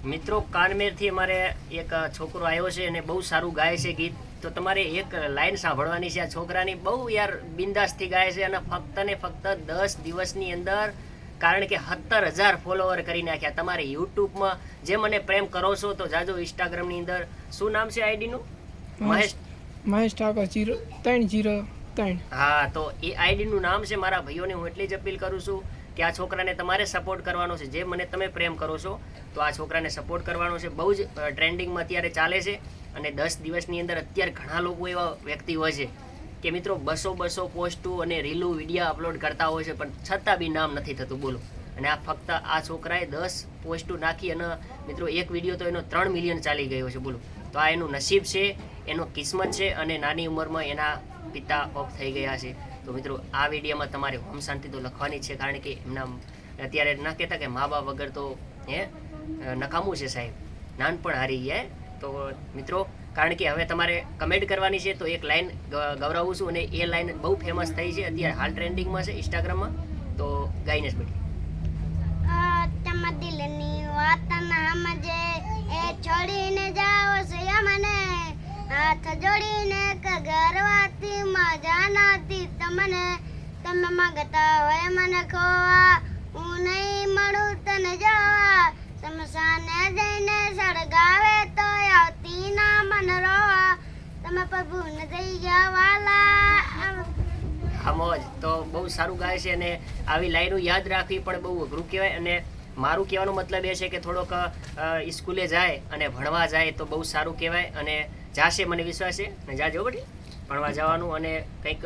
મિત્રો કાનમેરથી અમારે એક છોકરો આવ્યો છે અને બહુ સારું ગાય છે ગીત. તો તમારે એક લાઈન સાંભળવાની છે આ છોકરાની. બહુ યાર બિંદાસથી ગાય છે અને ફક્ત ને ફક્ત 10 દિવસની અંદર, કારણ કે 17,000 ફોલોવર કરી નાખ્યા. તમારે યુટ્યુબમાં જે મને પ્રેમ કરો છો તો જાજો. ઇન્સ્ટાગ્રામની અંદર શું નામ છે આઈડીનું? મહેશ ઠાકર 303. હા, તો એ આઈડીનું નામ છે. મારા ભાઈઓને હું એટલી જ અપીલ કરું છું કે આ છોકરાને તમારે સપોર્ટ કરવાનો છે. જે મને તમે પ્રેમ કરો છો તો આ છોકરાને સપોર્ટ કરવાનો છે. બહુ જ ટ્રેન્ડિંગમાં અત્યારે ચાલે છે અને 10 દિવસની અંદર અત્યારે ઘણા લોકો એવા વ્યક્તિ હોય છે કે મિત્રો 200 પોસ્ટો અને રીલું વિડીયો અપલોડ કરતા હોય છે, પણ છતાં બી નામ નથી થતું. બોલો. અને આ ફક્ત આ છોકરાએ 10 પોસ્ટો નાખી અને મિત્રો એક વિડીયો તો એનો 3 મિલિયન ચાલી ગયો છે. બોલો. તો આ એનું નસીબ છે, એનો કિસ્મત છે અને નાની ઉંમરમાં એના પિતા ઓફ થઈ ગયા છે. તો મિત્રો આ વિડીયોમાં તમારે ઓમ શાંતિ તો લખવાની છે, કારણ કે એમના અત્યારે ના કહેતા કે મા બાપ વગર તો નકામું છે સાહેબ, નાનપણ હારી ગયા. તો મિત્રો કારણ કે હવે તમારે કમેન્ટ કરવાની છે, તો એક લાઈન ગવરાવું છું અને એ લાઈન બહુ ફેમસ થઈ છે, અત્યારે હાલ ટ્રેન્ડિંગમાં છે ઇન્સ્ટાગ્રામમાં. તો ગાઈને જ બેઠી તમારા દિલની વાત ના સમજે એ છોડીને જાવ છે મને, હાથ જોડીને કગરવાથી મજા નથી તમને. તમે માંગતા હોય મને ખોવા, હું નહીં મળું તને જોવા. સમસાને જઈને સળગાવે તો આવતી ના મન રોવા. તમે પ્રભુને થઈ ગયા વાલા. મોજ. તો બહુ સારું ગાય છે અને આવી લાઈનો યાદ રાખવી પણ બહુ અઘરું કહેવાય. અને મારું કહેવાનો મતલબ એ છે કે થોડોક સ્કૂલે જાય અને ભણવા જાય તો બહુ સારું કહેવાય. અને જાશે, મને વિશ્વાસ છે. અને જાજો બટી ભણવા જવાનું અને કંઈક,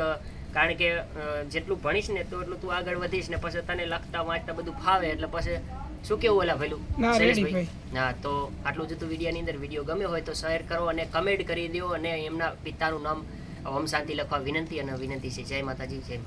કારણ કે જેટલું ભણીશ ને તો એટલું તું આગળ વધીશ ને પછી તને લખતા વાંચતા બધું ફાવે. એટલે પછી શું કેવું ઓલા ભેલું શૈલેષભાઈ? હા, તો આટલું જ હતું વિડીયોની અંદર. વિડીયો ગમ્યો હોય તો શેર કરો અને કમેન્ટ કરી દો અને એમના પિતાનું નામ ઓમ શાંતિ લખવા વિનંતી. અને વિનંતી છે. જય માતાજી, જય